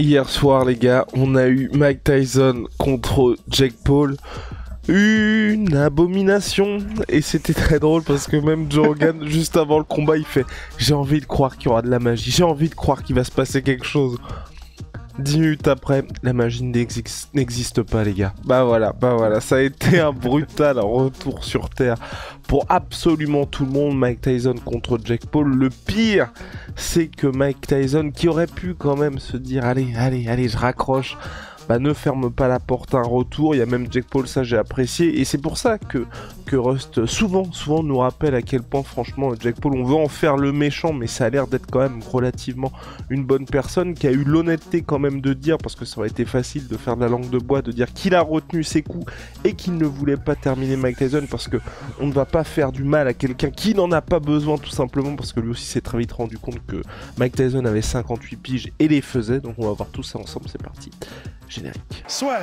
Hier soir, les gars, on a eu Mike Tyson contre Jake Paul. Une abomination. Et c'était très drôle parce que même Joe Rogan, juste avant le combat, il fait « J'ai envie de croire qu'il y aura de la magie. J'ai envie de croire qu'il va se passer quelque chose. » 10 minutes après, la magie n'existe pas, les gars. Bah voilà, ça a été un brutal retour sur Terre pour absolument tout le monde. Mike Tyson contre Jake Paul. Le pire, c'est que Mike Tyson, qui aurait pu quand même se dire allez, je raccroche, bah ne ferme pas la porte à un retour. Il y a même Jake Paul, ça j'ai apprécié, et c'est pour ça que Rust souvent nous rappelle à quel point franchement Jake Paul, on veut en faire le méchant, mais ça a l'air d'être quand même relativement une bonne personne, qui a eu l'honnêteté quand même de dire, parce que ça aurait été facile de faire de la langue de bois, de dire qu'il a retenu ses coups et qu'il ne voulait pas terminer Mike Tyson, parce que on ne va pas faire du mal à quelqu'un qui n'en a pas besoin, tout simplement parce que lui aussi s'est très vite rendu compte que Mike Tyson avait 58 piges et les faisait. Donc on va voir tout ça ensemble, c'est parti. Générique. Soit.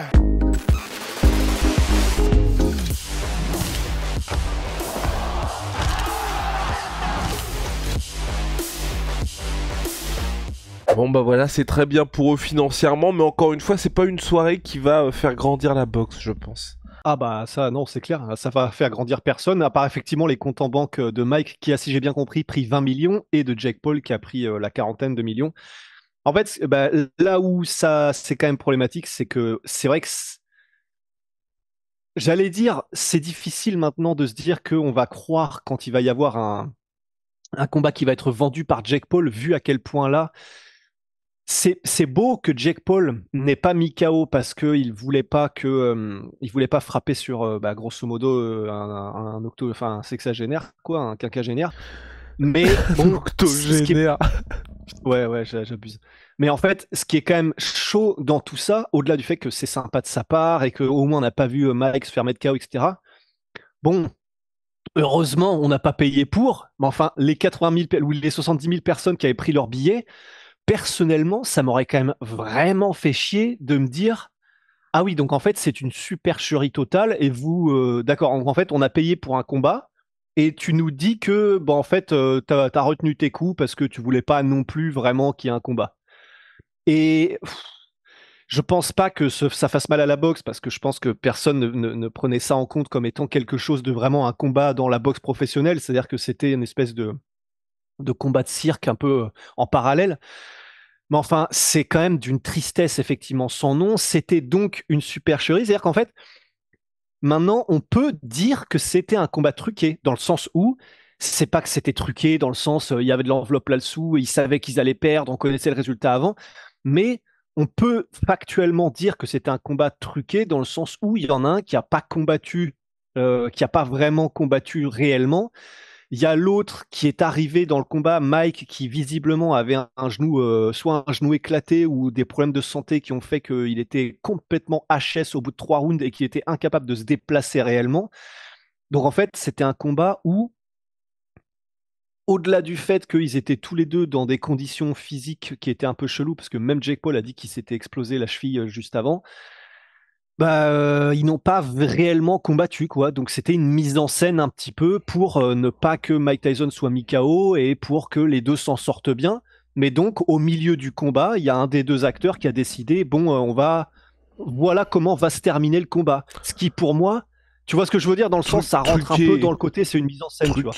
Bon bah voilà, c'est très bien pour eux financièrement, mais encore une fois, c'est pas une soirée qui va faire grandir la boxe, je pense. Ah bah ça non, c'est clair, ça va faire grandir personne, à part effectivement les comptes en banque de Mike qui a, si j'ai bien compris, pris 20 millions, et de Jake Paul qui a pris la quarantaine de millions. En fait, bah, là où ça c'est quand même problématique, c'est que c'est vrai que j'allais dire, c'est difficile maintenant de se dire qu'on va croire quand il va y avoir un combat qui va être vendu par Jake Paul, vu à quel point là, c'est beau que Jake Paul n'ait pas mis KO parce qu'il voulait pas il voulait pas frapper sur bah, grosso modo un sexagénaire, quoi, un quinquagénaire. Mais bon, octogénaire. Ouais, j'abuse. Mais en fait, ce qui est quand même chaud dans tout ça, au-delà du fait que c'est sympa de sa part et qu'au moins on n'a pas vu Mike se faire mettre KO, etc. Bon, heureusement, on n'a pas payé pour, mais enfin, les 80 000 ou les 70 000 personnes qui avaient pris leur billet, personnellement, ça m'aurait quand même vraiment fait chier de me dire ah oui, donc en fait, c'est une supercherie totale et vous, d'accord, en fait, on a payé pour un combat et tu nous dis que, bah, en fait, t'as retenu tes coups parce que tu voulais pas non plus vraiment qu'il y ait un combat. Et je pense pas que ça fasse mal à la boxe parce que je pense que personne ne prenait ça en compte comme étant quelque chose de vraiment un combat dans la boxe professionnelle, c'est-à-dire que c'était une espèce de combat de cirque un peu en parallèle. Mais enfin, c'est quand même d'une tristesse effectivement sans nom. C'était donc une supercherie. C'est-à-dire qu'en fait, maintenant, on peut dire que c'était un combat truqué, dans le sens où c'est pas que c'était truqué, dans le sens il y avait de l'enveloppe là-dessous, ils savaient qu'ils allaient perdre, on connaissait le résultat avant, mais on peut factuellement dire que c'était un combat truqué, dans le sens où il y en a un qui n'a pas combattu, qui n'a pas vraiment combattu réellement. Il y a l'autre qui est arrivé dans le combat, Mike, qui visiblement avait un genou, soit un genou éclaté ou des problèmes de santé qui ont fait qu'il était complètement HS au bout de 3 rounds et qu'il était incapable de se déplacer réellement. Donc en fait, c'était un combat où, au-delà du fait qu'ils étaient tous les deux dans des conditions physiques qui étaient un peu cheloues, parce que même Jake Paul a dit qu'il s'était explosé la cheville juste avant, bah, ils n'ont pas réellement combattu, quoi. Donc c'était une mise en scène un petit peu pour ne pas que Mike Tyson soit mis KO et pour que les deux s'en sortent bien. Mais donc au milieu du combat, il y a un des deux acteurs qui a décidé, bon, voilà comment va se terminer le combat. Ce qui pour moi, tu vois ce que je veux dire dans le sens, ça rentre un peu dans le côté, c'est une mise en scène, tu vois.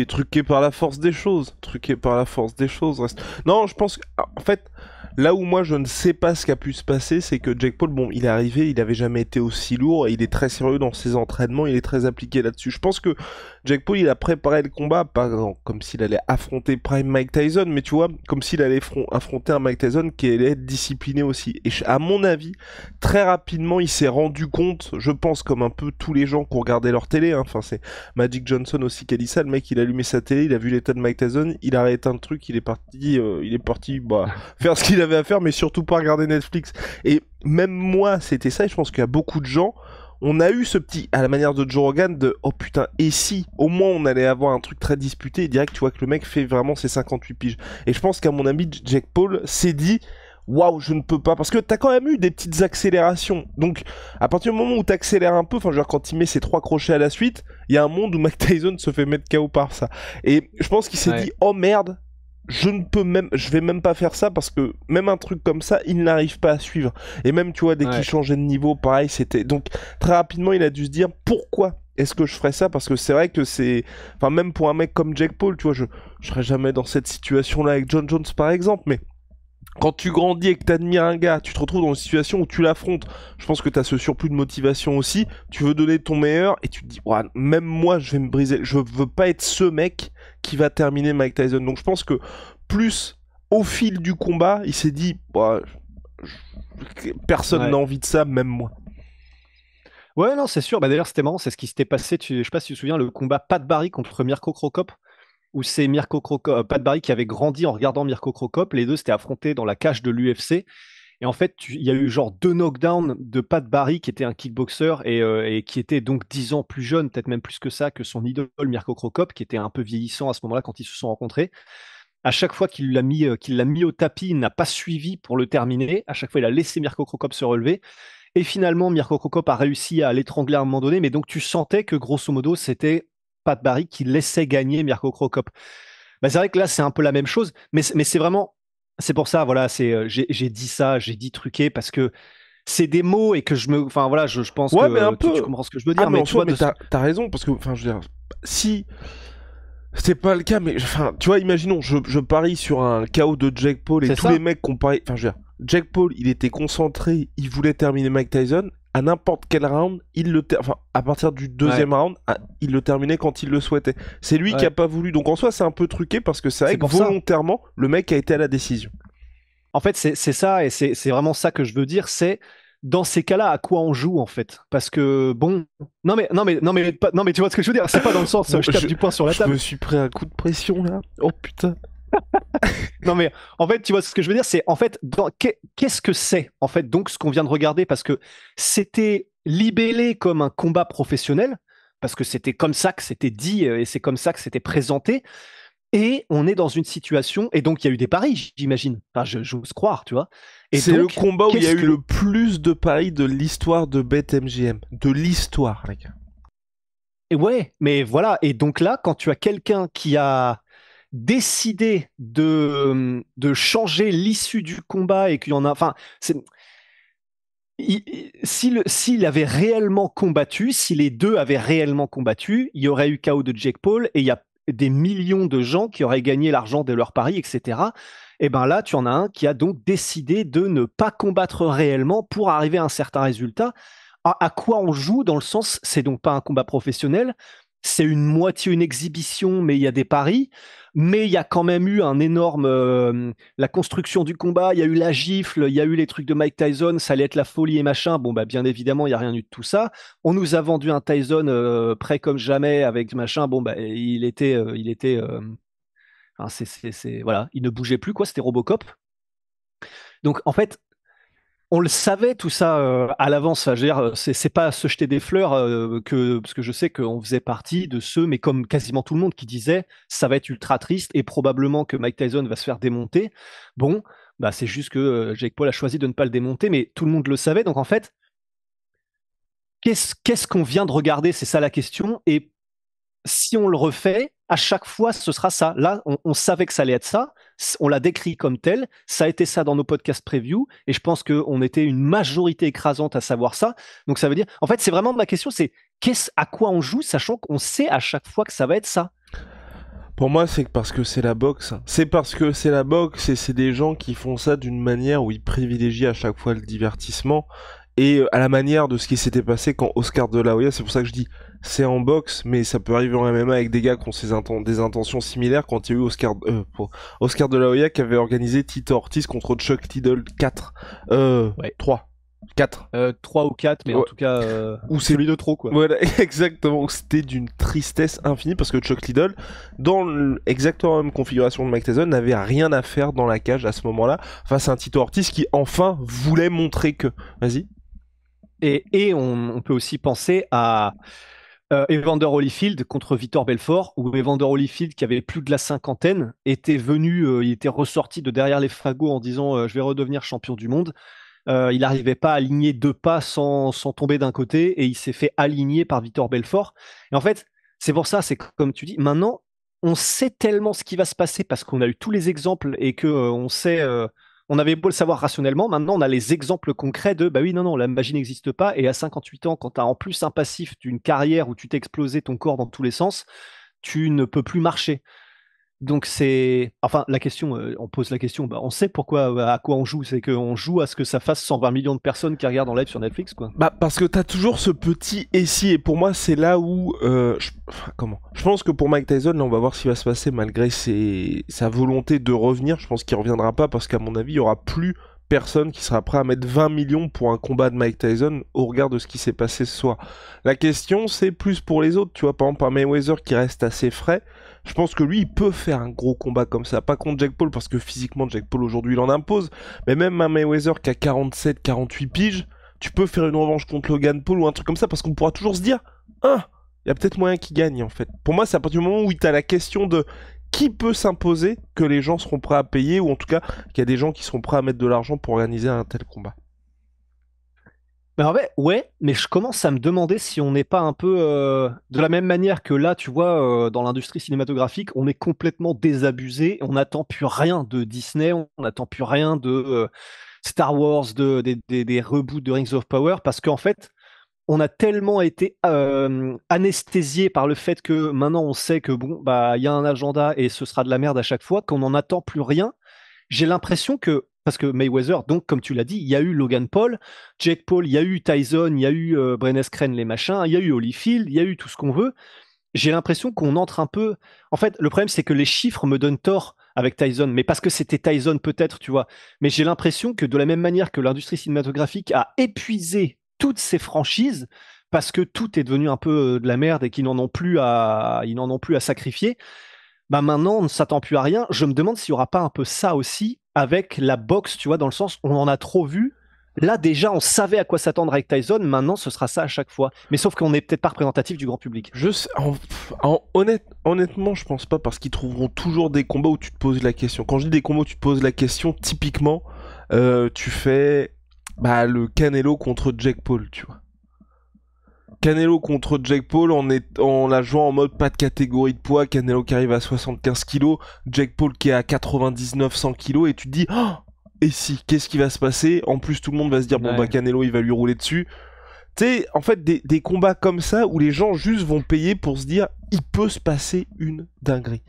Truqué par la force des choses. Truqué par la force des choses. Non, je pense que, en fait, là où moi je ne sais pas ce qui a pu se passer, c'est que Jake Paul, bon, il est arrivé, il avait jamais été aussi lourd, et il est très sérieux dans ses entraînements, il est très appliqué là-dessus. Je pense que Jake Paul, il a préparé le combat, pas comme s'il allait affronter Prime Mike Tyson, mais tu vois, comme s'il allait affronter un Mike Tyson qui allait être discipliné aussi. Et à mon avis, très rapidement, il s'est rendu compte, je pense, comme un peu tous les gens qui ont regardé leur télé, hein. Enfin c'est Magic Johnson aussi qui a dit ça, le mec il a allumé sa télé, il a vu l'état de Mike Tyson, il a arrêté un truc, il est parti bah, faire ce qu'il avait à faire, mais surtout pas regarder Netflix. Et même moi c'était ça, et je pense qu'il y a beaucoup de gens, on a eu ce petit, à la manière de Joe Rogan, de oh putain, et si au moins on allait avoir un truc très disputé, et direct tu vois que le mec fait vraiment ses 58 piges. Et je pense qu'à mon ami Jake Paul s'est dit waouh, je ne peux pas, parce que t'as quand même eu des petites accélérations. Donc, à partir du moment où t'accélères un peu, enfin, genre, quand il met ses 3 crochets à la suite, il y a un monde où Mike Tyson se fait mettre KO par ça. Et je pense qu'il s'est dit, oh merde, je vais même pas faire ça parce que même un truc comme ça, il n'arrive pas à suivre. Et même, tu vois, dès qu'il Ouais. changeait de niveau, pareil, c'était. Donc, très rapidement, il a dû se dire pourquoi est-ce que je ferais ça? Parce que c'est vrai que c'est. Enfin, même pour un mec comme Jake Paul, tu vois, je serais jamais dans cette situation-là avec John Jones, par exemple, mais quand tu grandis et que t'admires un gars, tu te retrouves dans une situation où tu l'affrontes. Je pense que t'as ce surplus de motivation aussi. Tu veux donner ton meilleur et tu te dis, ouah, même moi, je vais me briser. Je veux pas être ce mec qui va terminer Mike Tyson. Donc je pense que plus au fil du combat, il s'est dit, ouah, personne n'a Ouais. envie de ça, même moi. Ouais, non, c'est sûr. Bah, d'ailleurs, c'était marrant, c'est ce qui s'était passé. Je sais pas si tu te souviens, le combat Pat Barry contre Mirko Cro Cop, où c'est Pat Barry qui avait grandi en regardant Mirko Cro Cop. Les deux s'étaient affrontés dans la cage de l'UFC. Et en fait, il y a eu genre 2 knockdowns de Pat Barry, qui était un kickboxer et qui était donc 10 ans plus jeune, peut-être même plus que ça, que son idole Mirko Cro Cop, qui était un peu vieillissant à ce moment-là quand ils se sont rencontrés. À chaque fois qu'il l'a mis au tapis, il n'a pas suivi pour le terminer. À chaque fois, il a laissé Mirko Cro Cop se relever. Et finalement, Mirko Cro Cop a réussi à l'étrangler à un moment donné. Mais donc, tu sentais que grosso modo, c'était Pat Barry qui laissait gagner Mirko Cro Cop. Bah, c'est vrai que là, c'est un peu la même chose. Mais c'est vraiment. C'est pour ça, voilà, j'ai dit ça, j'ai dit truqué parce que c'est des mots et que enfin voilà, je pense Ouais, mais un que tu peu. comprends ce que je veux Ah, dire, mais mais en tu soi, vois, mais t'as raison, parce que, enfin, je veux dire, si c'est pas le cas, mais enfin, tu vois, imaginons, je parie sur un KO de Jake Paul et c'est tous les ça. mecs qu'on parie. Enfin, je veux dire, Jake Paul, il était concentré, il voulait terminer Mike Tyson. À n'importe quel round, enfin, à partir du Ouais, deuxième round, il le terminait quand il le souhaitait. C'est lui qui a ouais. pas voulu. Donc en soi, c'est un peu truqué parce que c'est vrai C'est que pour ça. volontairement, le mec a été à la décision. En fait, c'est ça, et c'est vraiment ça que je veux dire, c'est dans ces cas-là, à quoi on joue, en fait. Parce que, bon, non, mais tu vois ce que je veux dire, c'est pas dans le sens, Bon, je tape du poing sur la je me table. suis pris un coup de pression là. Oh putain. Non, mais en fait, tu vois ce que je veux dire, c'est, en fait, qu'est-ce que c'est, en fait, donc, ce qu'on vient de regarder, parce que c'était libellé comme un combat professionnel, parce que c'était comme ça que c'était dit, et c'est comme ça que c'était présenté, et on est dans une situation, et donc il y a eu des paris, j'imagine. Enfin, j'ose croire, tu vois. Et C'est le donc, combat où il y a qu'est-ce eu que. le plus de paris de l'histoire de BetMGM. De l'histoire, les gars. Et ouais, mais voilà. Et donc là, quand tu as quelqu'un qui a décidé de changer l'issue du combat et qu'il y en a. Enfin, s'il avait réellement combattu, si les deux avaient réellement combattu, il y aurait eu KO de Jake Paul et il y a des millions de gens qui auraient gagné l'argent de leur pari, etc. Et ben là, tu en as un qui a donc décidé de ne pas combattre réellement pour arriver à un certain résultat. À quoi on joue dans le sens, c'est donc pas un combat professionnel, c'est une moitié une exhibition, mais il y a des paris, mais il y a quand même eu un énorme la construction du combat, il y a eu la gifle, il y a eu les trucs de Mike Tyson, ça allait être la folie et machin. Bon, bah, bien évidemment, il n'y a rien eu de tout ça. On nous a vendu un Tyson prêt comme jamais avec machin. Bon, bah, enfin, voilà, il ne bougeait plus, quoi. C'était Robocop. Donc, en fait, on le savait tout ça à l'avance. Enfin, je veux dire, c'est pas se jeter des fleurs parce que je sais qu'on faisait partie de ceux, mais comme quasiment tout le monde, qui disait ça va être ultra triste et probablement que Mike Tyson va se faire démonter. Bon, bah c'est juste que Jake Paul a choisi de ne pas le démonter, mais tout le monde le savait. Donc en fait, qu'est-ce qu'on vient de regarder? C'est ça la question. Et si on le refait, à chaque fois, ce sera ça. Là, on savait que ça allait être ça. On l'a décrit comme tel. Ça a été ça dans nos podcasts preview. Et je pense qu'on était une majorité écrasante à savoir ça. Donc ça veut dire, en fait, c'est vraiment ma question, c'est à quoi on joue, sachant qu'on sait à chaque fois que ça va être ça. Pour moi, c'est parce que c'est la boxe. C'est parce que c'est la boxe et c'est des gens qui font ça d'une manière où ils privilégient à chaque fois le divertissement et à la manière de ce qui s'était passé quand Oscar de la Hoya, c'est pour ça que je dis c'est en boxe, mais ça peut arriver en MMA avec des gars qui ont des intentions similaires quand il y a eu Oscar de la Hoya qui avait organisé Tito Ortiz contre Chuck Liddell 4, Ouais. 3, 4. 3 ou 4, mais en Ouais. tout cas, Où c'est celui de trop, quoi. Voilà, exactement. C'était d'une tristesse infinie parce que Chuck Liddell, exactement la même configuration de Mike Tyson, n'avait rien à faire dans la cage à ce moment-là face à un Tito Ortiz qui enfin voulait montrer que. Vas-y. Et on peut aussi penser à Evander Holyfield contre Vitor Belfort, où Evander Holyfield, qui avait plus de la cinquantaine, était venu, il était ressorti de derrière les fagots en disant je vais redevenir champion du monde. Il n'arrivait pas à aligner 2 pas sans tomber d'un côté, et il s'est fait aligner par Vitor Belfort. Et en fait, c'est pour ça, c'est comme tu dis, maintenant, on sait tellement ce qui va se passer parce qu'on a eu tous les exemples et que on sait, on avait beau le savoir rationnellement, maintenant on a les exemples concrets de bah oui, non, non, la magie n'existe pas. Et à 58 ans, quand tu as en plus un passif d'une carrière où tu t'es explosé ton corps dans tous les sens, tu ne peux plus marcher. Donc c'est, enfin la question, on pose la question, bah, on sait pourquoi, à quoi on joue, c'est qu'on joue à ce que ça fasse 120 millions de personnes qui regardent en live sur Netflix, quoi. Bah parce que t'as toujours ce petit et si, et pour moi c'est là où comment je pense que pour Mike Tyson, là on va voir ce qui va se passer malgré sa volonté de revenir. Je pense qu'il reviendra pas parce qu'à mon avis il y aura plus personne qui sera prêt à mettre 20 millions pour un combat de Mike Tyson au regard de ce qui s'est passé ce soir. La question c'est plus pour les autres, tu vois, par exemple un Mayweather qui reste assez frais. Je pense que lui il peut faire un gros combat comme ça, pas contre Jake Paul parce que physiquement Jake Paul aujourd'hui il en impose, mais même un Mayweather qui a 47-48 piges, tu peux faire une revanche contre Logan Paul ou un truc comme ça parce qu'on pourra toujours se dire ah, il y a peut-être moyen qu'il gagne en fait. Pour moi, c'est à partir du moment où tu as la question de qui peut s'imposer que les gens seront prêts à payer ou en tout cas qu'il y a des gens qui seront prêts à mettre de l'argent pour organiser un tel combat. Mais en vrai, ouais, mais je commence à me demander si on n'est pas un peu de la même manière que là, tu vois, dans l'industrie cinématographique, on est complètement désabusé, on n'attend plus rien de Disney, on n'attend plus rien de Star Wars, des reboots de Rings of Power, parce qu'en fait, on a tellement été anesthésié par le fait que maintenant on sait que bon, bah, il y a un agenda et ce sera de la merde à chaque fois, qu'on n'en attend plus rien. J'ai l'impression que, parce que Mayweather, donc comme tu l'as dit, il y a eu Logan Paul, Jake Paul, il y a eu Tyson, il y a eu Brennan Askren, les machins, il y a eu Holyfield, il y a eu tout ce qu'on veut. J'ai l'impression qu'on entre un peu. En fait, le problème, c'est que les chiffres me donnent tort avec Tyson, mais parce que c'était Tyson peut-être, tu vois. Mais j'ai l'impression que de la même manière que l'industrie cinématographique a épuisé toutes ses franchises, parce que tout est devenu un peu de la merde et qu'ils n'en ont plus ils n'en ont plus à sacrifier, bah maintenant on ne s'attend plus à rien. Je me demande s'il n'y aura pas un peu ça aussi avec la boxe, tu vois, dans le sens où on en a trop vu. Là déjà on savait à quoi s'attendre avec Tyson, maintenant ce sera ça à chaque fois. Mais sauf qu'on n'est peut-être pas représentatif du grand public. Je sais, honnêtement, je pense pas parce qu'ils trouveront toujours des combats où tu te poses la question. Quand je dis des combats où tu te poses la question, typiquement, tu fais bah, le Canelo contre Jake Paul, tu vois. Canelo contre Jake Paul en la jouant en mode pas de catégorie de poids, Canelo qui arrive à 75 kilos, Jake Paul qui est à 99-100 kilos et tu te dis oh, et si, qu'est-ce qui va se passer? En plus tout le monde va se dire bon bah Canelo il va lui rouler dessus. Tu sais, en fait des combats comme ça où les gens juste vont payer pour se dire il peut se passer une dinguerie.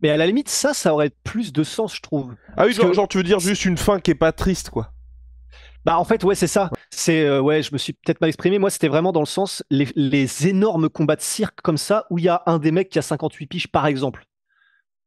Mais à la limite ça aurait plus de sens je trouve. Ah oui, genre tu veux dire juste une fin qui est pas triste quoi. Bah en fait ouais c'est ça. C'est ouais je me suis peut-être mal exprimé. Moi c'était vraiment dans le sens les énormes combats de cirque comme ça où il y a un des mecs qui a 58 piges par exemple.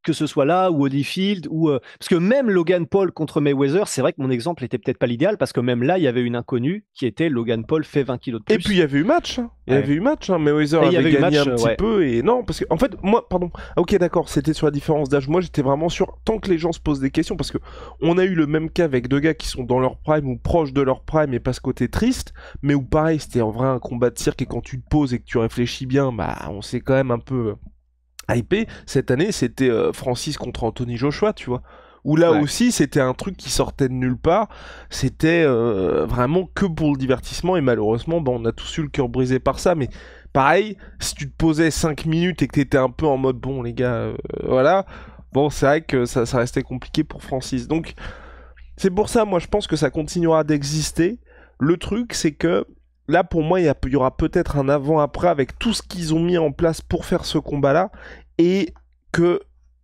Que ce soit là ou Holyfield ou parce que même Logan Paul contre Mayweather, c'est vrai que mon exemple était peut-être pas l'idéal parce que même là il y avait une inconnue qui était Logan Paul fait 20 kilos de plus. Et puis il y avait eu match, hein. Il y avait eu match, hein. Mayweather avait gagné un petit peu et non parce que en fait moi pardon, ok d'accord c'était sur la différence d'âge, moi j'étais vraiment sûr tant que les gens se posent des questions parce que on a eu le même cas avec deux gars qui sont dans leur prime ou proches de leur prime et pas ce côté triste, mais où pareil c'était en vrai un combat de cirque et quand tu te poses et que tu réfléchis bien bah on s'est quand même un peu hypé. Cette année, c'était Francis contre Anthony Joshua, tu vois. Où là aussi, c'était un truc qui sortait de nulle part. C'était vraiment que pour le divertissement. Et malheureusement, bah, on a tous eu le cœur brisé par ça. Mais pareil, si tu te posais 5 minutes et que t'étais un peu en mode, bon les gars, voilà. Bon, c'est vrai que ça restait compliqué pour Francis. Donc, c'est pour ça, moi, je pense que ça continuera d'exister. Le truc, c'est que là, pour moi, il y aura peut-être un avant-après avec tout ce qu'ils ont mis en place pour faire ce combat-là, et que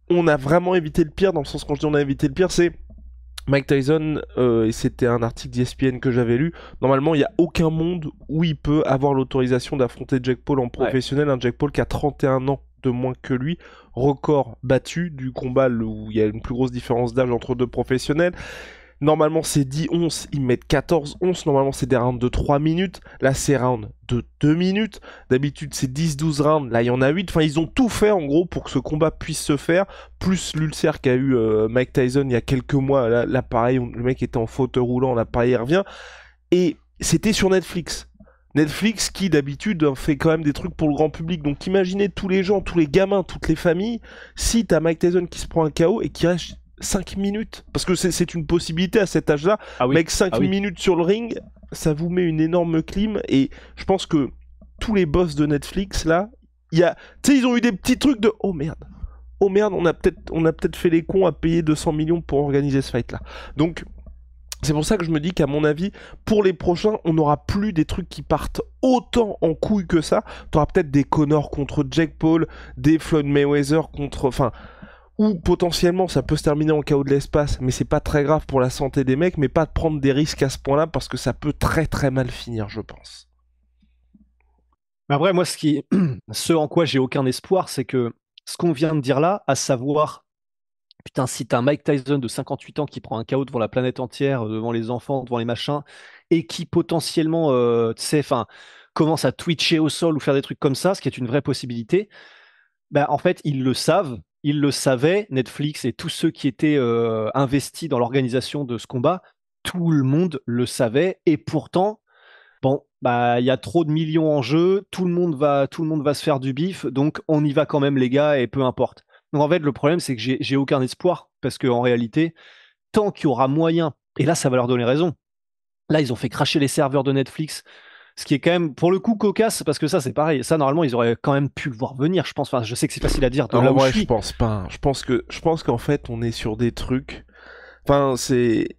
on a vraiment évité le pire, dans le sens quand je dis on a évité le pire, c'est Mike Tyson, et c'était un article d'ESPN que j'avais lu, normalement, il n'y a aucun monde où il peut avoir l'autorisation d'affronter Jake Paul en professionnel, un Jake Paul qui a 31 ans de moins que lui, record battu du combat où il y a une plus grosse différence d'âge entre deux professionnels. Normalement, c'est 10-11, ils mettent 14-11. Normalement, c'est des rounds de 3 minutes. Là, c'est rounds de 2 minutes. D'habitude, c'est 10-12 rounds. Là, il y en a 8. Enfin, ils ont tout fait, en gros, pour que ce combat puisse se faire. Plus l'ulcère qu'a eu Mike Tyson il y a quelques mois. Là pareil, le mec était en fauteuil roulant. Là, pareil, il revient. Et c'était sur Netflix. Netflix qui, d'habitude, fait quand même des trucs pour le grand public. Donc, imaginez tous les gens, tous les gamins, toutes les familles. Si t'as Mike Tyson qui se prend un KO et qui reste 5 minutes, parce que c'est une possibilité à cet âge-là, mec, 5 minutes sur le ring, ça vous met une énorme clim, et je pense que tous les boss de Netflix, là, tu sais, ils ont eu des petits trucs de, oh merde, oh merde, on a peut-être fait les cons à payer 200 millions pour organiser ce fight là. Donc c'est pour ça que je me dis qu'à mon avis, pour les prochains, on n'aura plus des trucs qui partent autant en couille que ça. T'auras peut-être des Connor contre Jake Paul, des Floyd Mayweather contre, enfin, ou potentiellement ça peut se terminer en chaos de l'espace, mais c'est pas très grave pour la santé des mecs, mais pas de prendre des risques à ce point-là parce que ça peut très très mal finir, je pense. Mais après, moi, ce en quoi j'ai aucun espoir, c'est que ce qu'on vient de dire là, à savoir, putain, si t'as un Mike Tyson de 58 ans qui prend un KO devant la planète entière, devant les enfants, devant les machins, et qui potentiellement, tu sais, enfin, commence à twitcher au sol ou faire des trucs comme ça, ce qui est une vraie possibilité, ben, en fait, ils le savent, ils le savaient, Netflix et tous ceux qui étaient investis dans l'organisation de ce combat, tout le monde le savait, et pourtant, bon, bah, il y a trop de millions en jeu, tout le monde va se faire du bif, donc on y va quand même, les gars, et peu importe. Donc en fait, le problème, c'est que j'ai aucun espoir, parce qu'en réalité, tant qu'il y aura moyen, et là, ça va leur donner raison. Là, ils ont fait cracher les serveurs de Netflix, ce qui est quand même, pour le coup, cocasse, parce que ça, c'est pareil. Ça, normalement, ils auraient quand même pu le voir venir, je pense. Enfin, je sais que c'est facile à dire de Alors, là en où je vrai, je suis. pense pas, hein. Je pense qu'en fait, on est sur des trucs. Enfin, c'est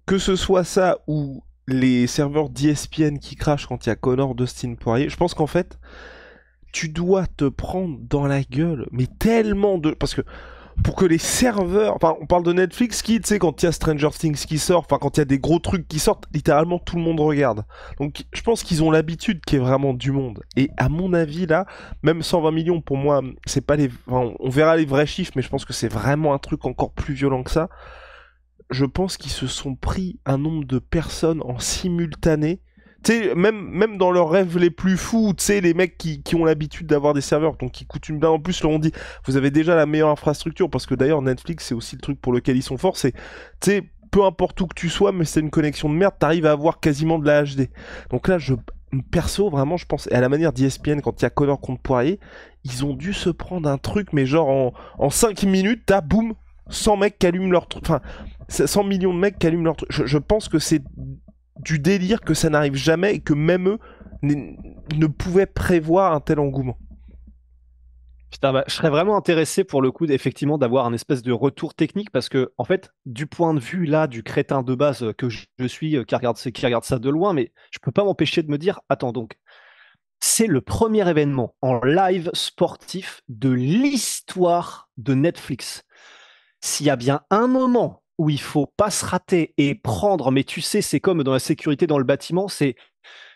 que ce soit ça ou les serveurs d'ESPN qui crachent quand il y a Connor, Dustin Poirier. Je pense qu'en fait, tu dois te prendre dans la gueule, mais tellement de, parce que pour que les serveurs, enfin, on parle de Netflix qui, tu sais, quand il y a Stranger Things qui sort, enfin, quand il y a des gros trucs qui sortent, littéralement tout le monde regarde. Donc, je pense qu'ils ont l'habitude qu'il y ait vraiment du monde. Et à mon avis, là, même 120 millions, pour moi, c'est pas les, enfin, on verra les vrais chiffres, mais je pense que c'est vraiment un truc encore plus violent que ça. Je pense qu'ils se sont pris un nombre de personnes en simultané. Tu sais, même dans leurs rêves les plus fous, tu sais, les mecs qui ont l'habitude d'avoir des serveurs, donc qui coûtent une blinde en plus, là on dit, vous avez déjà la meilleure infrastructure, parce que d'ailleurs Netflix, c'est aussi le truc pour lequel ils sont forts, c'est, tu sais, peu importe où que tu sois, mais c'est une connexion de merde, t'arrives à avoir quasiment de la HD. Donc là, perso, vraiment, je pense, et à la manière d'ESPN, quand il y a Connor contre Poirier, ils ont dû se prendre un truc, mais genre en 5 minutes, t'as boum, 100 mecs qui allument leur truc, enfin, 100 millions de mecs qui allument leur truc. Je pense que c'est du délire, que ça n'arrive jamais et que même eux ne pouvaient prévoir un tel engouement. Putain, bah, je serais vraiment intéressé pour le coup, effectivement, d'avoir un espèce de retour technique parce que, en fait, du point de vue là du crétin de base que je suis, qui regarde ça de loin, mais je peux pas m'empêcher de me dire, attends donc, c'est le premier événement en live sportif de l'histoire de Netflix. S'il y a bien un moment où il faut pas se rater et prendre, mais tu sais, c'est comme dans la sécurité dans le bâtiment, c'est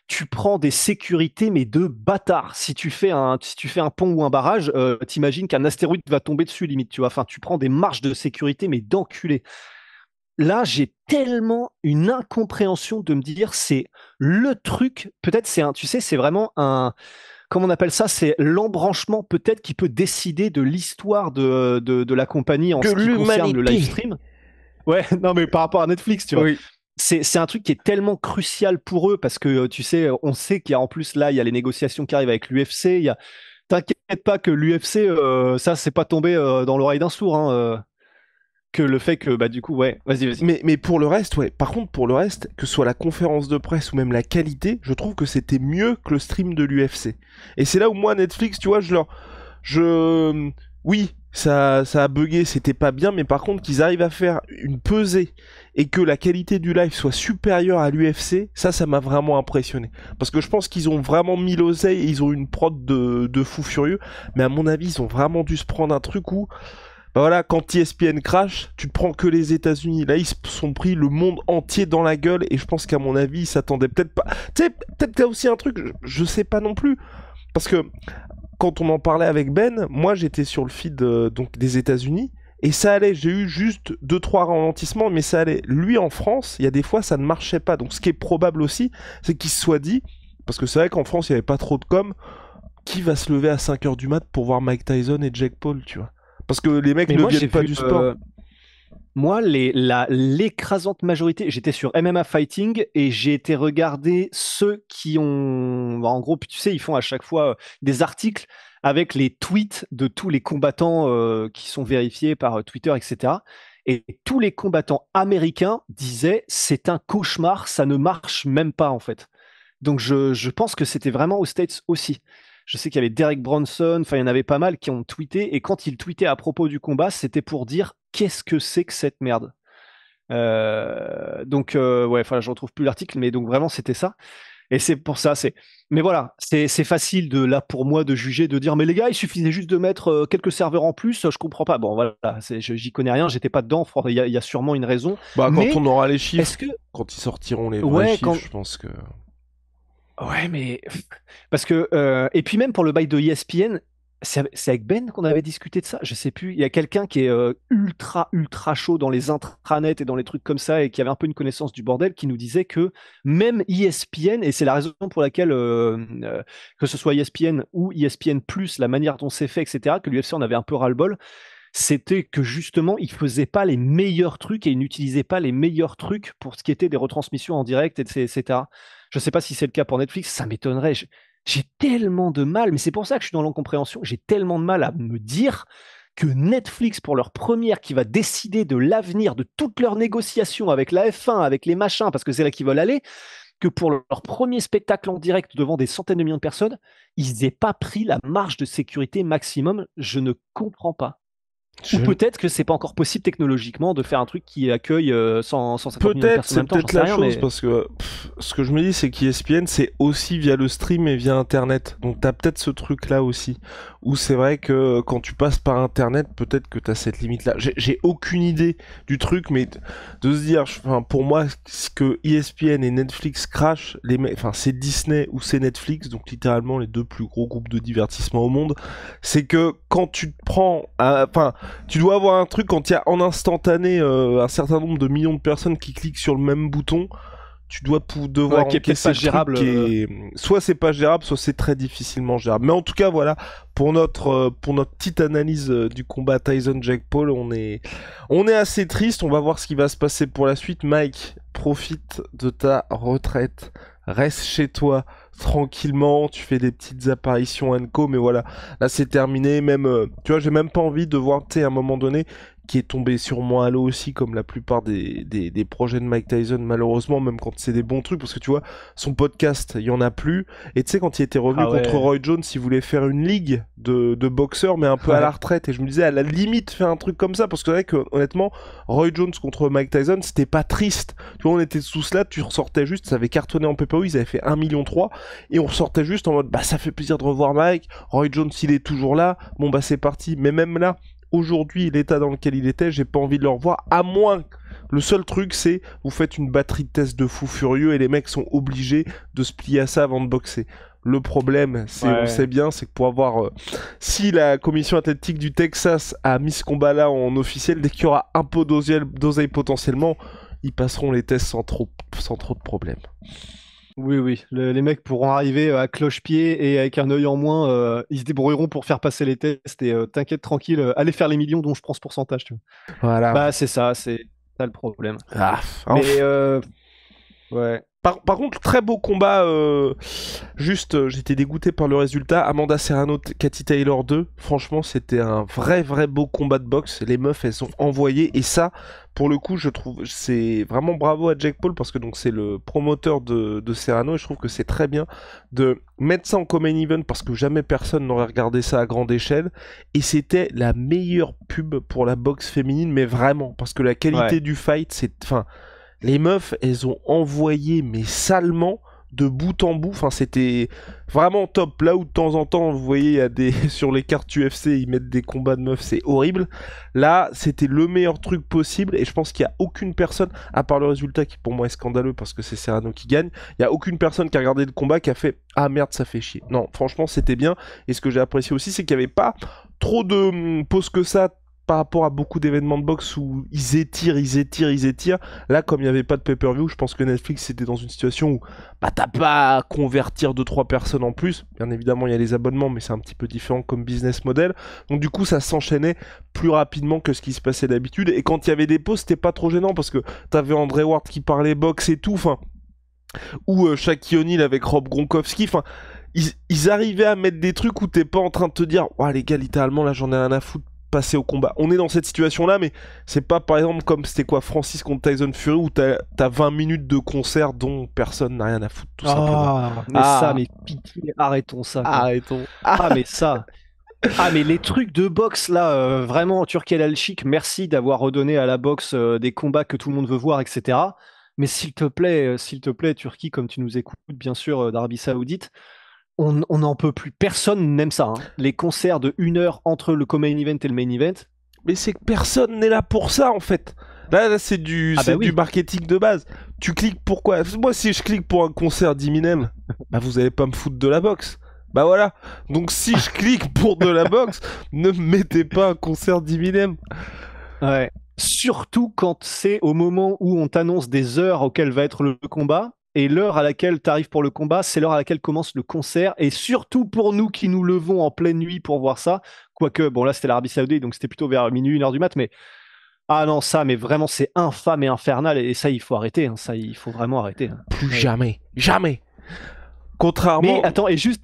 tu prends des sécurités, mais de bâtard. Si tu fais un pont ou un barrage, t'imagines qu'un astéroïde va tomber dessus, limite, tu vois. Enfin, tu prends des marges de sécurité, mais d'enculé. Là, j'ai tellement une incompréhension de me dire, c'est le truc, peut-être tu sais, c'est vraiment comment on appelle ça? C'est l'embranchement peut-être qui peut décider de l'histoire de la compagnie en De ce qui concerne le live l'humanité. stream. Ouais, non, mais par rapport à Netflix, tu vois. Oui. C'est un truc qui est tellement crucial pour eux parce que tu sais, on sait qu'il y a en plus là, il y a les négociations qui arrivent avec l'UFC. T'inquiète pas que l'UFC, ça, c'est pas tombé dans l'oreille d'un sourd, hein, que le fait que, bah, du coup, ouais, vas-y, vas-y. Mais pour le reste, ouais. Par contre, pour le reste, que ce soit la conférence de presse ou même la qualité, je trouve que c'était mieux que le stream de l'UFC. Et c'est là où moi, Netflix, tu vois, oui, ça a bugué, c'était pas bien, mais par contre, qu'ils arrivent à faire une pesée et que la qualité du live soit supérieure à l'UFC, ça m'a vraiment impressionné. Parce que je pense qu'ils ont vraiment mis l'oseille et ils ont une prod de fou furieux, mais à mon avis, ils ont vraiment dû se prendre un truc où, bah voilà, quand ESPN crash, tu te prends que les États-Unis. Là, ils se sont pris le monde entier dans la gueule et je pense qu'à mon avis, ils s'attendaient peut-être pas. Tu sais, peut-être qu'il y a aussi un truc, je sais pas non plus. Parce que quand on en parlait avec Ben, moi j'étais sur le feed donc des États-Unis et ça allait. J'ai eu juste 2-3 ralentissements, mais ça allait. Lui en France, il y a des fois ça ne marchait pas. Donc ce qui est probable aussi, c'est qu'il se soit dit, parce que c'est vrai qu'en France il n'y avait pas trop de com, qui va se lever à 5h du mat pour voir Mike Tyson et Jake Paul, tu vois. Parce que les mecs Mais ne moi, j'ai viennent pas vu, du sport. moi, l'écrasante majorité, j'étais sur MMA Fighting et j'ai été regarder ceux qui ont, bah, en gros, tu sais, ils font à chaque fois des articles avec les tweets de tous les combattants qui sont vérifiés par Twitter, etc. Et tous les combattants américains disaient, c'est un cauchemar, ça ne marche même pas en fait. Donc je pense que c'était vraiment aux States aussi. Je sais qu'il y avait Derek Bronson, enfin, il y en avait pas mal qui ont tweeté. Et quand ils tweetaient à propos du combat, c'était pour dire qu'est-ce que c'est que cette merde. Donc, ouais, enfin, je retrouve plus l'article, mais donc vraiment, c'était ça. Et c'est pour ça, Mais voilà, c'est facile de là pour moi de juger, de dire mais les gars, il suffisait juste de mettre quelques serveurs en plus, je comprends pas. Bon voilà, j'y connais rien, j'étais pas dedans, il y a sûrement une raison. Bah, quand Mais on aura les chiffres, est-ce que quand ils sortiront les vrais ouais, chiffres, je pense que. ouais, mais parce que et puis même pour le bail de ESPN, c'est avec Ben qu'on avait discuté de ça. Je sais plus. Il y a quelqu'un qui est ultra chaud dans les intranets et dans les trucs comme ça et qui avait un peu une connaissance du bordel, qui nous disait que même ESPN, et c'est la raison pour laquelle que ce soit ESPN ou ESPN Plus, la manière dont c'est fait, etc., que l'UFC en avait un peu ras-le-bol, c'était que justement, ils faisaient pas les meilleurs trucs et ils n'utilisaient pas les meilleurs trucs pour ce qui était des retransmissions en direct, etc. Je sais pas si c'est le cas pour Netflix, ça m'étonnerait. J'ai tellement de mal, mais c'est pour ça que je suis dans l'incompréhension, j'ai tellement de mal à me dire que Netflix, pour leur première, qui va décider de l'avenir de toutes leurs négociations avec la F1, avec les machins, parce que c'est là qu'ils veulent aller, que pour leur premier spectacle en direct devant des centaines de millions de personnes, ils n'aient pas pris la marge de sécurité maximum. Je ne comprends pas. Ou Je- peut-être que c'est pas encore possible technologiquement de faire un truc qui accueille 150 millions de Peut-être, personnes en c'est même temps, j'en peut-être sais la rien, chose, mais parce que ce que je me dis, c'est qu'ESPN, c'est aussi via le stream et via Internet. Donc t'as peut-être ce truc-là aussi, où c'est vrai que quand tu passes par Internet, peut-être que t'as cette limite-là. J'ai aucune idée du truc, mais de se dire, enfin, pour moi, ce que ESPN et Netflix crachent, enfin, c'est Disney ou c'est Netflix, donc littéralement les deux plus gros groupes de divertissement au monde, c'est que quand tu te prends, enfin, tu dois avoir un truc quand il y a en instantané un certain nombre de millions de personnes qui cliquent sur le même bouton, tu dois devoir ouais, qui est peut-être encaisser pas le truc gérable. soit c'est pas gérable, soit c'est très difficilement gérable. Mais en tout cas, voilà, pour notre petite analyse du combat Tyson-Jake Paul, on est assez triste. On va voir ce qui va se passer pour la suite. Mike, profite de ta retraite. Reste chez toi tranquillement, tu fais des petites apparitions co, mais voilà, là c'est terminé. Même, tu vois, j'ai même pas envie de voir, tu sais, à un moment donné, qui est tombé sur moi à l'eau aussi, comme la plupart des projets de Mike Tyson, malheureusement, même quand c'est des bons trucs, parce que tu vois, son podcast, il y en a plus. Et tu sais, quand il était revenu Ah contre ouais, Roy Jones, il voulait faire une ligue de boxeurs, mais un peu à la ouais. retraite. Et je me disais, à la limite, faire un truc comme ça, parce que c'est vrai que, honnêtement, Roy Jones contre Mike Tyson, c'était pas triste. Tu vois, on était tous là, tu ressortais juste, ça avait cartonné en pay-per-view, ils avaient fait 1,3 million, et on ressortait juste en mode, bah ça fait plaisir de revoir Mike, Roy Jones, il est toujours là, bon bah c'est parti. Mais même là, aujourd'hui, l'état dans lequel il était, j'ai pas envie de le revoir, à moins. Le seul truc, c'est vous faites une batterie de tests de fou furieux et les mecs sont obligés de se plier à ça avant de boxer. Le problème, c'est, on Ouais. sait bien, c'est que pour avoir, si la commission athlétique du Texas a mis ce combat-là en officiel, dès qu'il y aura un peu d'oseille potentiellement, ils passeront les tests sans trop de problèmes. Oui, oui. Les mecs pourront arriver à cloche-pied et avec un œil en moins, ils se débrouilleront pour faire passer les tests et t'inquiète tranquille, allez faire les millions dont je prends ce pourcentage, tu vois. Voilà. Bah c'est ça, c'est ça le problème. Ah, Mais enfin. ouais. Par contre, très beau combat. Juste, j'étais dégoûté par le résultat. Amanda Serrano, Cathy Taylor 2. Franchement, c'était un vrai beau combat de boxe. Les meufs, elles sont envoyées. Et ça, pour le coup, je trouve, c'est vraiment bravo à Jake Paul parce que donc c'est le promoteur de Serrano. Et je trouve que c'est très bien de mettre ça en common event parce que jamais personne n'aurait regardé ça à grande échelle. Et c'était la meilleure pub pour la boxe féminine, mais vraiment. Parce que la qualité Ouais. du fight, enfin, les meufs, elles ont envoyé, mais salement, de bout en bout. Enfin, c'était vraiment top. Là où de temps en temps, vous voyez, il y a des sur les cartes UFC, ils mettent des combats de meufs, c'est horrible. Là, c'était le meilleur truc possible. Et je pense qu'il y a aucune personne, à part le résultat qui pour moi est scandaleux parce que c'est Serrano qui gagne, il y a aucune personne qui a regardé le combat qui a fait ah merde, ça fait chier. Non, franchement, c'était bien. Et ce que j'ai apprécié aussi, c'est qu'il n'y avait pas trop de pauses que ça par rapport à beaucoup d'événements de boxe où ils étirent. Là, comme il n'y avait pas de pay-per-view, je pense que Netflix était dans une situation où bah t'as pas à convertir 2-3 personnes en plus. Bien évidemment, il y a les abonnements, mais c'est un petit peu différent comme business model. Donc du coup, ça s'enchaînait plus rapidement que ce qui se passait d'habitude. Et quand il y avait des pauses, c'était pas trop gênant parce que t'avais André Ward qui parlait boxe et tout, enfin, ou Shaquille O'Neal avec Rob Gronkowski, enfin. Ils arrivaient à mettre des trucs où t'es pas en train de te dire, oh les gars, littéralement là j'en ai rien à foutre passer au combat. On est dans cette situation-là, mais c'est pas par exemple comme c'était quoi Francis contre Tyson Fury où t'as 20 minutes de concert dont personne n'a rien à foutre, tout simplement. Mais pitié, arrêtons ça. Quoi. Arrêtons. Mais ça. Mais les trucs de boxe là, vraiment, Turki El Alchik, merci d'avoir redonné à la boxe des combats que tout le monde veut voir, etc. Mais s'il te plaît, Turki, comme tu nous écoutes, bien sûr, d'Arabie Saoudite, on n'en peut plus. Personne n'aime ça. Hein. Les concerts de 1 heure entre le co-main event et le main event. Mais c'est que personne n'est là pour ça en fait. Là c'est du marketing de base. Tu cliques pourquoi? Moi, si je clique pour un concert d'Eminem, bah vous allez pas me foutre de la boxe. Bah voilà. Donc si je clique pour de la boxe, ne me mettez pas un concert d'Eminem. Ouais. Surtout quand c'est au moment où on t'annonce des heures auxquelles va être le combat. Et l'heure à laquelle tu arrives pour le combat, c'est l'heure à laquelle commence le concert. Et surtout pour nous qui nous levons en pleine nuit pour voir ça. Quoique, bon là c'était l'Arabie Saoudite, donc c'était plutôt vers minuit, 1 heure du mat. Mais ah non, ça, mais vraiment c'est infâme et infernal. Et ça, il faut arrêter. Hein. Ça, il faut vraiment arrêter. Hein. Plus jamais. Jamais. Contrairement... Mais attends, et juste...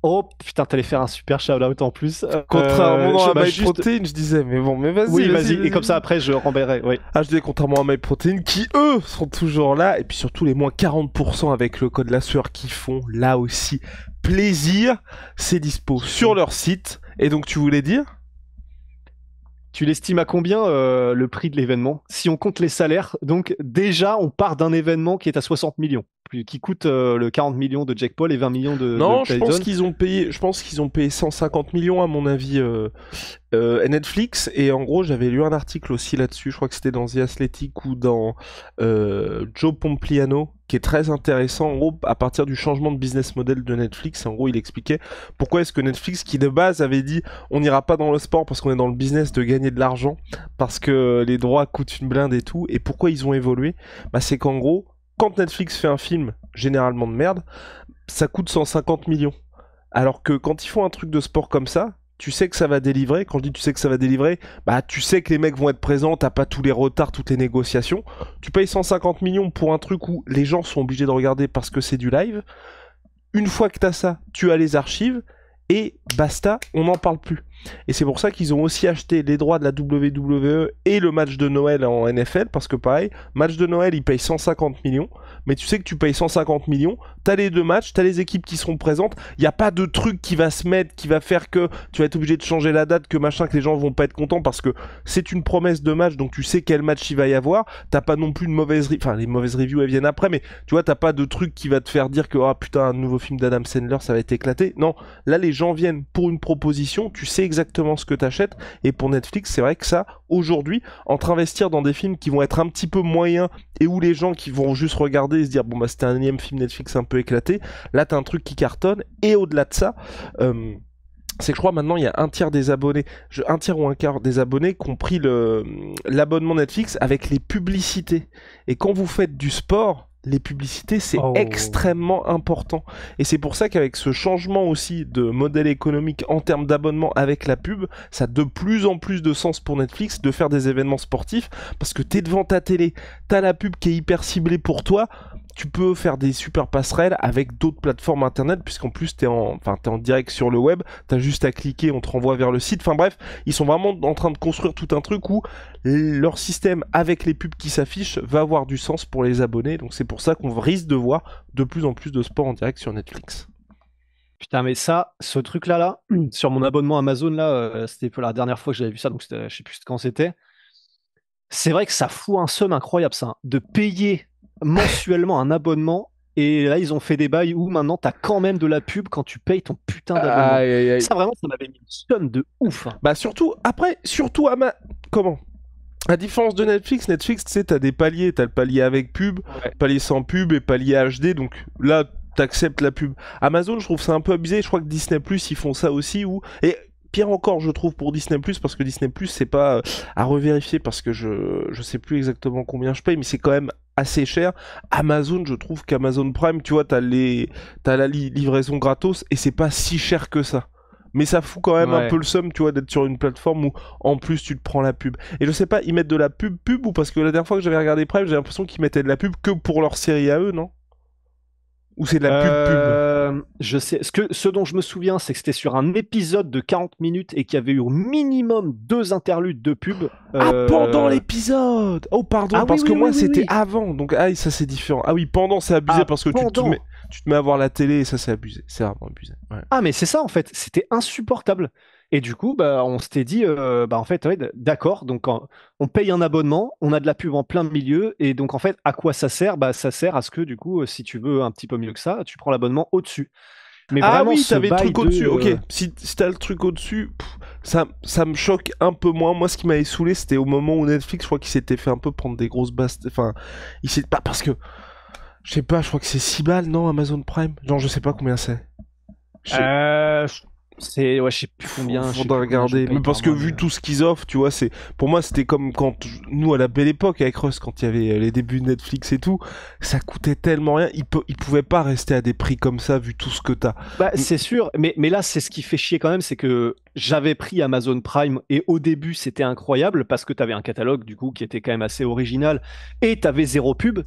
Oh putain, t'allais faire un super shout-out en plus. Contrairement à MyProtein, je disais, mais bon, mais vas-y. Oui, vas-y. Et comme ça, après, je renverrai. Oui. Je disais, contrairement à MyProtein, qui eux sont toujours là, et puis surtout les moins 40% avec le code la sueur qui font là aussi plaisir. C'est dispo sur leur site. Et donc, tu voulais dire? Tu l'estimes à combien le prix de l'événement? Si on compte les salaires, donc déjà, on part d'un événement qui est à 60 millions. Qui coûte le 40 millions de Jake Paul et 20 millions de Non, Tyson. je pense qu'ils ont payé 150 millions à mon avis Netflix, et en gros j'avais lu un article aussi là-dessus, je crois que c'était dans The Athletic ou dans Joe Pompliano, qui est très intéressant en gros à partir du changement de business model de Netflix. En gros il expliquait pourquoi est-ce que Netflix, qui de base avait dit on n'ira pas dans le sport parce qu'on est dans le business de gagner de l'argent, parce que les droits coûtent une blinde et tout, et pourquoi ils ont évolué, bah c'est qu'en gros quand Netflix fait un film, généralement de merde, ça coûte 150 millions. Alors que quand ils font un truc de sport comme ça, tu sais que ça va délivrer. Quand je dis tu sais que ça va délivrer, bah tu sais que les mecs vont être présents, t'as pas tous les retards, toutes les négociations. Tu payes 150 millions pour un truc où les gens sont obligés de regarder parce que c'est du live. Une fois que t'as ça, tu as les archives et basta, on n'en parle plus. Et c'est pour ça qu'ils ont aussi acheté les droits de la WWE et le match de Noël en NFL, parce que pareil, match de Noël, ils payent 150 millions, mais tu sais que tu payes 150 millions, t'as les deux matchs, t'as les équipes qui seront présentes, il n'y a pas de truc qui va se mettre, qui va faire que tu vas être obligé de changer la date, que machin, que les gens vont pas être contents, parce que c'est une promesse de match, donc tu sais quel match il va y avoir, t'as pas non plus de mauvaises... Enfin, les mauvaises reviews, elles viennent après, mais tu vois, t'as pas de truc qui va te faire dire que, ah putain, un nouveau film d'Adam Sandler, ça va être éclaté. Non, là, les gens viennent pour une proposition, tu sais exactement ce que t'achètes, et pour Netflix, c'est vrai que ça, aujourd'hui, entre investir dans des films qui vont être un petit peu moyens, et où les gens qui vont juste regarder et se dire, bon bah c'était un énième film Netflix un peu éclaté, là t'as un truc qui cartonne, et au-delà de ça, c'est que je crois maintenant il y a un tiers des abonnés, un tiers ou un quart des abonnés qui ont pris l'abonnement Netflix avec les publicités. Et quand vous faites du sport, les publicités, c'est extrêmement important. Et c'est pour ça qu'avec ce changement aussi de modèle économique en termes d'abonnement avec la pub, ça a de plus en plus de sens pour Netflix de faire des événements sportifs, parce que t'es devant ta télé, t'as la pub qui est hyper ciblée pour toi, tu peux faire des super passerelles avec d'autres plateformes internet, puisqu'en plus t'es en direct sur le web, t'as juste à cliquer, on te renvoie vers le site. Enfin bref, ils sont vraiment en train de construire tout un truc où leur système avec les pubs qui s'affichent va avoir du sens pour les abonnés. Donc c'est pour ça qu'on risque de voir de plus en plus de sport en direct sur Netflix. Putain, mais ça, ce truc-là, sur mon abonnement Amazon, là, c'était la dernière fois que j'avais vu ça, donc je sais plus quand c'était. C'est vrai que ça fout un seum incroyable, ça, de payer mensuellement un abonnement, et là ils ont fait des bails où maintenant t'as quand même de la pub quand tu payes ton putain d'abonnement. Ça vraiment, ça m'avait mis une somme de ouf. Hein. Bah surtout comment, à différence de Netflix, tu sais, t'as des paliers, t'as le palier avec pub, palier sans pub et palier HD, donc là t'acceptes la pub. Amazon, je trouve ça un peu abusé, je crois que Disney+, ils font ça aussi, et pire encore, je trouve, pour Disney+, parce que Disney+, c'est pas à revérifier, parce que je sais plus exactement combien je paye, mais c'est quand même assez cher. Amazon, je trouve qu'Amazon Prime, tu vois, t'as la livraison gratos, et c'est pas si cher que ça. Mais ça fout quand même un peu le seum, tu vois, d'être sur une plateforme où, en plus, tu te prends la pub. Et je sais pas, ils mettent de la pub, ou parce que la dernière fois que j'avais regardé Prime, j'ai l'impression qu'ils mettaient de la pub que pour leur série à eux, non? Ou c'est de la pub? je sais. Ce dont je me souviens, c'est que c'était sur un épisode de 40 minutes et qu'il y avait eu au minimum 2 interludes de pub. Ah, pendant l'épisode. Oh, pardon, Ah oui, parce que oui, moi, oui, oui, c'était oui. avant. Donc, ah, ça, c'est différent. Ah oui, pendant, c'est abusé Ah, parce que pendant. tu te mets à voir la télé et ça, c'est abusé. C'est vraiment abusé. Ouais. Ah, mais c'est ça en fait, c'était insupportable. Et du coup, bah, on s'était dit, bah, en fait, ouais, d'accord, donc on paye un abonnement, on a de la pub en plein milieu, et donc en fait, à quoi ça sert? Bah, ça sert à ce que du coup, si tu veux un petit peu mieux que ça, tu prends l'abonnement au-dessus. Mais Ah vraiment, oui, ce t'avais le bail truc de. au-dessus. Ok, si t'as le truc au-dessus, ça me choque un peu moins. Moi, ce qui m'avait saoulé, c'était au moment où Netflix, je crois qu'il s'était fait un peu prendre des grosses basses. Enfin, il s'est pas parce que je sais pas, je crois que c'est 6 balles, non, Amazon Prime. Genre, je sais pas combien c'est. Je sais- Euh, c'est, ouais, je sais plus combien, je sais Faudra plus combien je regarder. paye Mais parce par que mois, vu tout ce qu'ils offrent, tu vois, c'est pour moi c'était comme quand nous à la belle époque avec Russ, quand il y avait les débuts de Netflix et tout, ça coûtait tellement rien. Ils pouvaient pas rester à des prix comme ça vu tout ce que t'as. Bah, c'est sûr, mais là, c'est ce qui fait chier quand même, c'est que j'avais pris Amazon Prime et au début, c'était incroyable parce que tu avais un catalogue du coup qui était quand même assez original et tu avais zéro pub.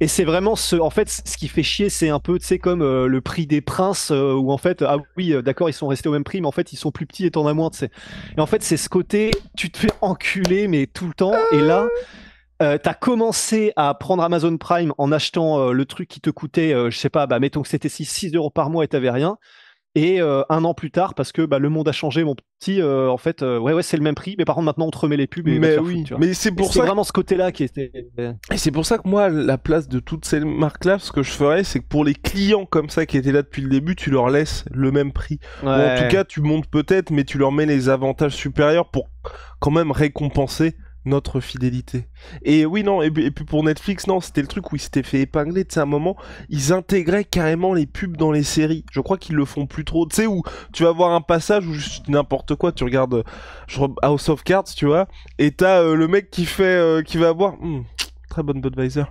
Et c'est vraiment en fait, ce qui fait chier, c'est un peu, tu sais, comme le prix des princes où en fait, ah oui, d'accord, ils sont restés au même prix, mais en fait, ils sont plus petits et t'en as moins, tu sais. Et en fait, c'est ce côté, tu te fais enculer, mais tout le temps. Et là, t'as commencé à prendre Amazon Prime en achetant le truc qui te coûtait, je sais pas, bah, mettons que c'était 6 euros par mois et t'avais rien. Et un an plus tard, parce que bah, le monde a changé, mon petit, en fait, ouais, c'est le même prix, mais par contre, maintenant, on te remet les pubs et va te Mais faire foutre, oui, tu vois. mais c'est Et pour c'est ça. vraiment ce côté-là qui était. Et c'est pour ça que moi, la place de toutes ces marques-là, ce que je ferais, c'est que pour les clients comme ça qui étaient là depuis le début, tu leur laisses le même prix. Ou en tout Ouais. cas, tu montes peut-être, mais tu leur mets les avantages supérieurs pour quand même récompenser notre fidélité. Et oui, non, et puis pour Netflix, non, c'était le truc où ils s'étaient fait épingler, tu sais, à un moment, ils intégraient carrément les pubs dans les séries. Je crois qu'ils le font plus trop. Tu sais, où tu vas voir un passage où juste n'importe quoi, tu regardes House of Cards, tu vois, et t'as le mec qui fait, qui va boire, très bonne Budweiser.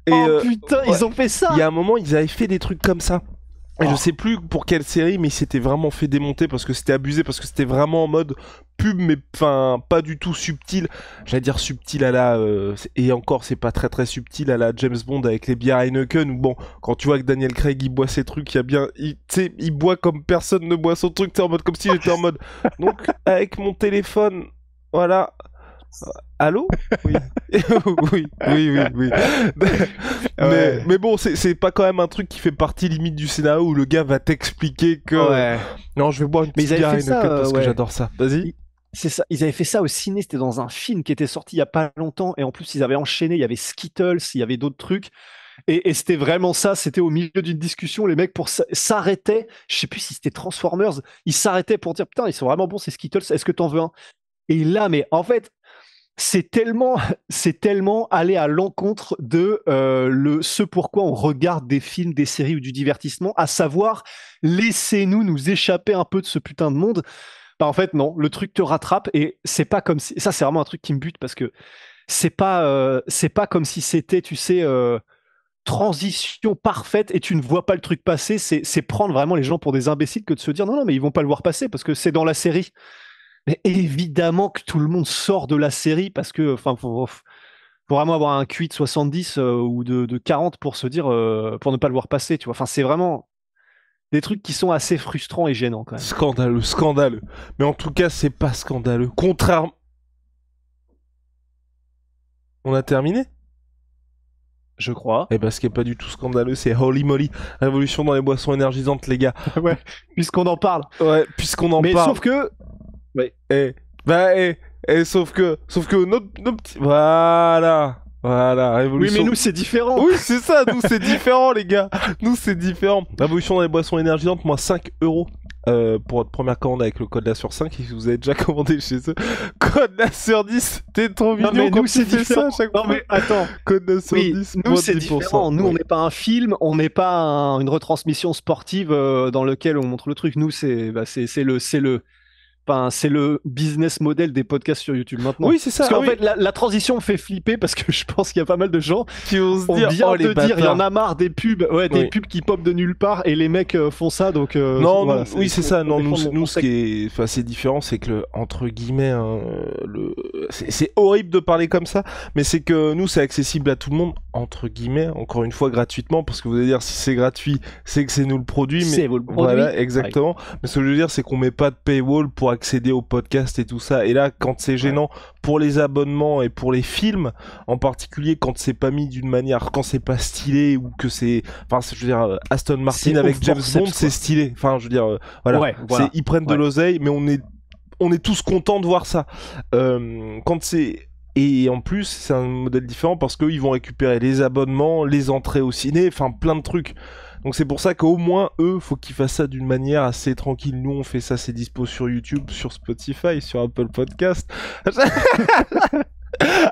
Et Oh putain, ouais, ils ont fait il y a ça! un moment, ils avaient fait des trucs comme ça. Et je Oh. sais plus pour quelle série, mais il s'était vraiment fait démonter parce que c'était abusé, parce que c'était vraiment en mode pub, mais enfin pas du tout subtil. J'allais dire subtil à la et encore c'est pas très très subtil à la James Bond avec les bières Heineken. Ou bon, quand tu vois que Daniel Craig il boit ses trucs, il y a bien, tu sais, il boit comme personne ne boit son truc. T'es en mode comme si j'étais en mode. Donc avec mon téléphone, voilà. Allô? Oui. Oui, oui, oui, oui. Ouais. Mais bon, c'est pas quand même un truc qui fait partie limite du scénario où le gars va t'expliquer que Ouais. non, je vais boire une Mais petite ils avaient bière fait ça, Heineken parce que ouais. j'adore ça. Vas-y. C'est ça. Ils avaient fait ça au ciné. C'était dans un film qui était sorti il y a pas longtemps. Et en plus, ils avaient enchaîné. Il y avait Skittles, il y avait d'autres trucs. Et c'était vraiment ça. C'était au milieu d'une discussion. Les mecs pour s'arrêtaient. Je sais plus si c'était Transformers. Ils s'arrêtaient pour dire putain, ils sont vraiment bons ces Skittles. Est-ce que t'en veux un? Et là, mais en fait, c'est tellement, c'est tellement aller à l'encontre de ce pourquoi on regarde des films, des séries ou du divertissement, à savoir laissez-nous nous échapper un peu de ce putain de monde. Bah en fait non, le truc te rattrape et c'est pas comme si ça c'est vraiment un truc qui me bute parce que c'est pas comme si c'était tu sais transition parfaite et tu ne vois pas le truc passer. C'est prendre vraiment les gens pour des imbéciles que de se dire non non mais ils vont pas le voir passer parce que c'est dans la série. Mais évidemment que tout le monde sort de la série parce que, enfin, faut vraiment avoir un QI de 70 ou de 40 pour se dire, pour ne pas le voir passer, tu vois. Enfin, c'est vraiment des trucs qui sont assez frustrants et gênants quand même. Scandaleux, scandaleux. Mais en tout cas, c'est pas scandaleux. Contrairement. On a terminé? Je crois. Eh ben, ce qui est pas du tout scandaleux, c'est Holy Moly. Révolution dans les boissons énergisantes, les gars. Ouais, puisqu'on en parle. Ouais, puisqu'on en Mais parle. sauf que, ouais. Bah, sauf que nos petits. Voilà. Voilà, Oui, révolution. mais nous, c'est différent. Oui, c'est ça, nous c'est différent, les gars. Nous c'est différent. Révolution dans les boissons énergisantes, moins 5 euros pour votre première commande avec le code la sur 5. Et si vous avez déjà commandé chez eux, code la sur 10. T'es trop Non, mignon mais quand nous, tu c'est fais ça différent. à chaque Non, fois. mais attends. Code la sur Oui, 10, nous, moins c'est 10%. différent. Nous, on Oui. n'est pas un film, on n'est pas une retransmission sportive dans lequel on montre le truc. Nous, c'est bah, c'est le Enfin, c'est le business model des podcasts sur YouTube maintenant. Oui, c'est ça. Parce qu'en fait, la transition me fait flipper parce que je pense qu'il y a pas mal de gens qui osent on dire, vient oh, de les dire, il y en bâtards. a marre des pubs, des pubs qui popent de nulle part et les mecs font ça, donc. Non, voilà, oui, c'est ça. Non, nous, nous, ce qui est, enfin, c'est différent, c'est que entre guillemets, hein, c'est horrible de parler comme ça, mais c'est que nous, c'est accessible à tout le monde, entre guillemets, encore une fois gratuitement, parce que vous allez dire si c'est gratuit, c'est que c'est nous le produit, mais c'est vous le produit. voilà, exactement. Ouais. Mais ce que je veux dire, c'est qu'on met pas de paywall pour accéder au podcast et tout ça. Et là, quand c'est gênant pour les abonnements et pour les films, en particulier quand c'est pas mis d'une manière, quand c'est pas stylé ou que c'est, enfin, je veux dire, Aston Martin avec James Bond, c'est stylé. Enfin, je veux dire, voilà, ils prennent de l'oseille, mais on est tous contents de voir ça. Quand c'est et en plus, c'est un modèle différent parce qu'eux, ils vont récupérer les abonnements, les entrées au ciné, enfin plein de trucs. Donc c'est pour ça qu'au moins, eux, faut qu'ils fassent ça d'une manière assez tranquille. Nous, on fait ça, c'est dispo sur YouTube, sur Spotify, sur Apple Podcast.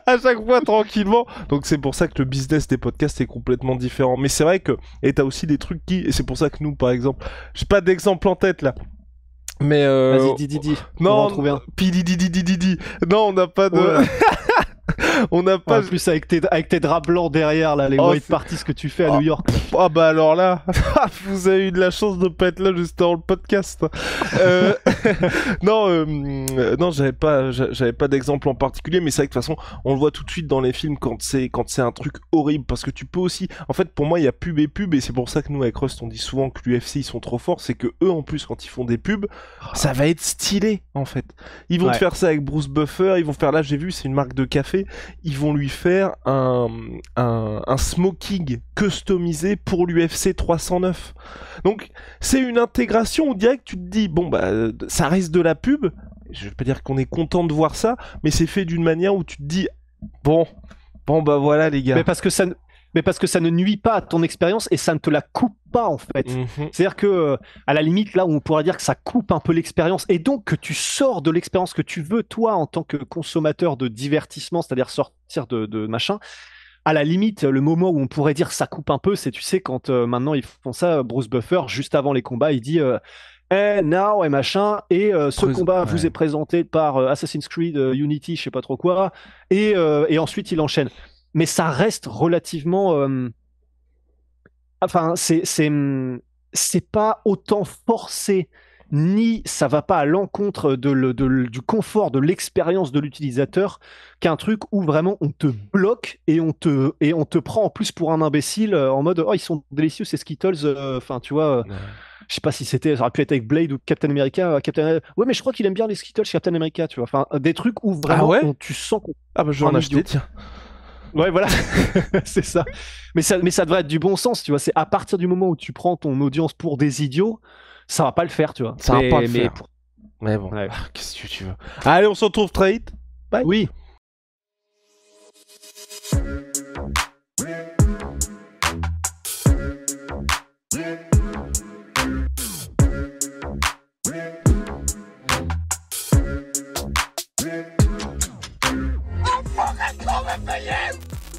À chaque fois tranquillement. Donc c'est pour ça que le business des podcasts est complètement différent. Mais c'est vrai que, et t'as aussi des trucs qui, et c'est pour ça que nous, par exemple, j'ai pas d'exemple en tête là. Mais vas-y, dis. Non, non, on n'a pas de. Ouais. On n'a pas. En plus avec tes draps blancs derrière là, les white parties que tu fais à New York. Ah bah alors là, vous avez eu de la chance de pas être là juste avant le podcast. Non, j'avais pas d'exemple en particulier, mais c'est vrai que de toute façon, on le voit tout de suite dans les films quand c'est un truc horrible, parce que tu peux aussi. En fait, pour moi, il y a pub, et c'est pour ça que nous avec Rust, on dit souvent que l'UFC ils sont trop forts, c'est que eux en plus quand ils font des pubs, ça va être stylé en fait. Ils vont te faire ça avec Bruce Buffer, ils vont faire là, j'ai vu, c'est une marque de café. Ils vont lui faire un smoking customisé pour l'UFC 309. Donc, c'est une intégration où direct tu te dis, bon, bah, ça reste de la pub. Je vais pas dire qu'on est content de voir ça, mais c'est fait d'une manière où tu te dis, bon, bah voilà les gars. Mais parce que ça ne nuit pas à ton expérience et ça ne te la coupe pas en fait. C'est-à-dire que à la limite là où on pourrait dire que ça coupe un peu l'expérience et donc que tu sors de l'expérience que tu veux toi en tant que consommateur de divertissement, c'est-à-dire sortir de machin. À la limite, le moment où on pourrait dire ça coupe un peu, c'est tu sais quand maintenant ils font ça, Bruce Buffer juste avant les combats, il dit now et machin et ce combat vous est présenté par Assassin's Creed Unity, je sais pas trop quoi et ensuite il enchaîne. Mais ça reste relativement. Enfin, c'est pas autant forcé, ni ça va pas à l'encontre du confort de l'expérience de l'utilisateur qu'un truc où vraiment on te bloque et on te prend en plus pour un imbécile en mode oh ils sont délicieux ces Skittles. Enfin, tu vois. Je sais pas si ça aurait pu être avec Blade ou Captain America. Ouais, mais je crois qu'il aime bien les Skittles chez Captain America, tu vois. Enfin, des trucs où vraiment tu sens qu'on. Ah bah je vais en acheter, tiens. Ouais, voilà, c'est ça. Mais ça devrait être du bon sens, tu vois. C'est à partir du moment où tu prends ton audience pour des idiots, ça va pas le faire, tu vois. Ça va pas le faire. Mais bon, qu'est-ce que tu veux. Allez, on se retrouve très vite. Bye. Oui. I'm fucking coming for you!